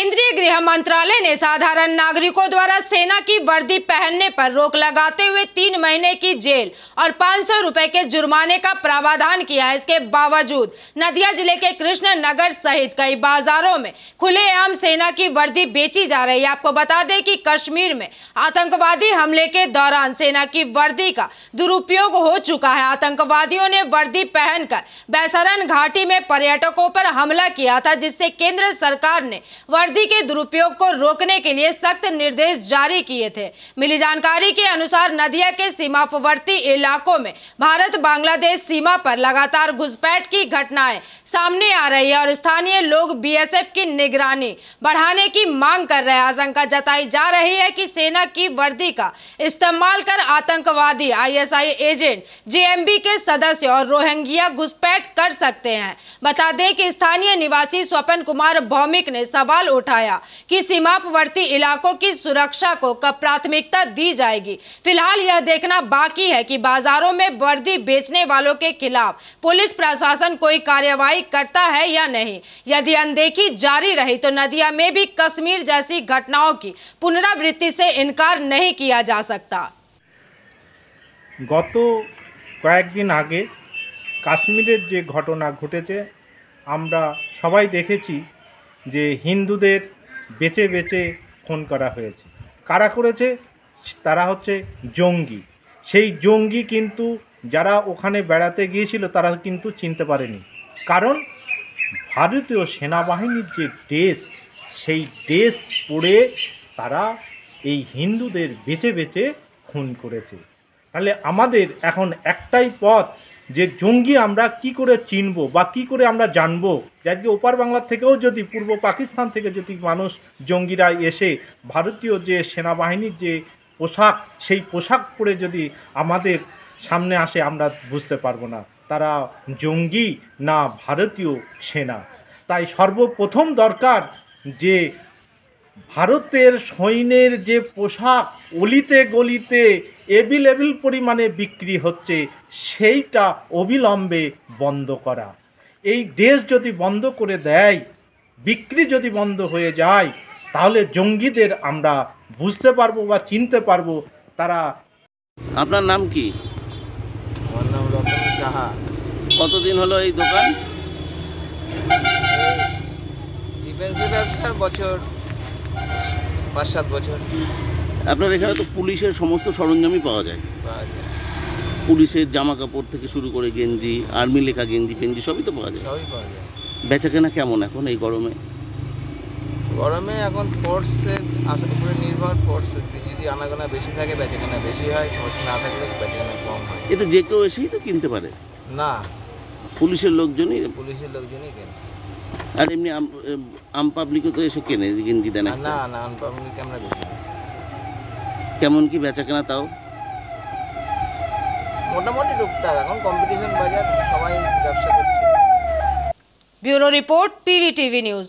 केंद्रीय गृह मंत्रालय ने साधारण नागरिकों द्वारा सेना की वर्दी पहनने पर रोक लगाते हुए 3 महीने की जेल और 500 रुपए के जुर्माने का प्रावधान किया है। इसके बावजूद नदिया जिले के कृष्ण नगर सहित कई बाजारों में खुलेआम सेना की वर्दी बेची जा रही है। आपको बता दें कि कश्मीर में आतंकवादी हमले के दौरान सेना की वर्दी का दुरुपयोग हो चुका है। आतंकवादियों ने वर्दी पहनकर बैसरन घाटी में पर्यटकों पर हमला किया था, जिससे केंद्र सरकार ने वर्दी के दुरुपयोग को रोकने के लिए सख्त निर्देश जारी किए थे। मिली जानकारी के अनुसार नदिया के सीमावर्ती इलाकों में भारत बांग्लादेश सीमा पर लगातार घुसपैठ की घटनाएं सामने आ रही है और स्थानीय लोग बीएसएफ की निगरानी बढ़ाने की मांग कर रहे हैं। आशंका जताई जा रही है कि सेना की वर्दी का इस्तेमाल कर आतंकवादी, आईएसआई एजेंट, जेएमबी के सदस्य और रोहिंग्या घुसपैठ कर सकते हैं। बता दें कि स्थानीय निवासी स्वपन कुमार भौमिक ने सवाल उठाया कि सीमावर्ती इलाकों की सुरक्षा को कब प्राथमिकता दी जाएगी। फिलहाल यह देखना बाकी है कि बाजारों में वर्दी बेचने वालों के खिलाफ पुलिस प्रशासन कोई कार्रवाई करता है या नहीं। यदि अनदेखी जारी रही तो नदिया में भी कश्मीर जैसी घटनाओं की पुनरावृत्ति से इनकार नहीं किया जा सकता। गत कয়েকদিন आगे কাশ্মীরের যে ঘটনা ঘটেছে আমরা সবাই দেখেছি যে হিন্দুদের বেচে বেচে খুন করা হয়েছে। কারা করেছে? তারা হচ্ছে জঙ্গি। সেই জঙ্গি কিন্তু যারা ওখানে বেড়াতে গিয়েছিল তারা কিন্তু চিনতে পারেনি, কারণ ভারতীয় সেনাবাহিনীর যে ড্রেস, সেই ড্রেস পরে তারা এই হিন্দুদের বেচে বেচে খুন করেছে। তাহলে আমাদের এখন একটাই পথ যে জঙ্গি আমরা কি করে চিনব বা কি করে আমরা জানব। আজকে ওপার বাংলা থেকেও যদি পূর্ব পাকিস্তান থেকে যদি মানুষ জঙ্গিরা এসে ভারতীয় যে সেনাবাহিনীর যে পোশাক, সেই পোশাক পরে যদি আমাদের সামনে আসে আমরা বুঝতে পারবো না তারা জঙ্গি না ভারতীয় সেনা। তাই সর্বপ্রথম দরকার যে ভারতের সৈন্যের যে পোশাক অলিতে গলিতে এভেলেবল পরিমাণে বিক্রি হচ্ছে সেইটা অবিলম্বে বন্ধ করা। এই দেশ যদি বন্ধ করে দেয়, বিক্রি যদি বন্ধ হয়ে যায়, তাহলে জঙ্গিদের আমরা বুঝতে পারবো বা চিনতে পারবো তারা। আপনার নাম কি? আমার নাম রতন সাহা। কতদিন হলো এই দোকান? ডিফেন্সের ব্যবসার বছর 5-7 বছর। আপনার এখানে তো পুলিশের সমস্ত সরঞ্জামই পাওয়া যায়। পুলিশের জামা কাপড় থেকে শুরু করে গেঞ্জি, আর্মি লেখা গেঞ্জি ফেঞ্জি সবই তো পাওয়া যায়। সবই পাওয়া যায়। বেচাকেনা কেমন এখন এই গরমে? গরমে এখন ফোর্সের উপরে নির্ভর। ফোর্স যদি আনাগোনা বেশি থাকে বেচাকেনা বেশি হয়, ফোর্স না থাকলে বেচাকেনা কম হয়। এতে যে কেউ এসেই তো কিনতে পারে না, পুলিশের লোকজনই কেনে। আর এমনি আম পাবলিকও তো এসে কেনে গেঞ্জি দেন? না না, আনপাবলিক আমরা বেশি। কেমন কি বেচাকেনা তাও? মোটামুটি টুকটাক, এখন কম্পিটিশন বাজার, সবাই ব্যবসা করছে। Bureau report, PVTV news.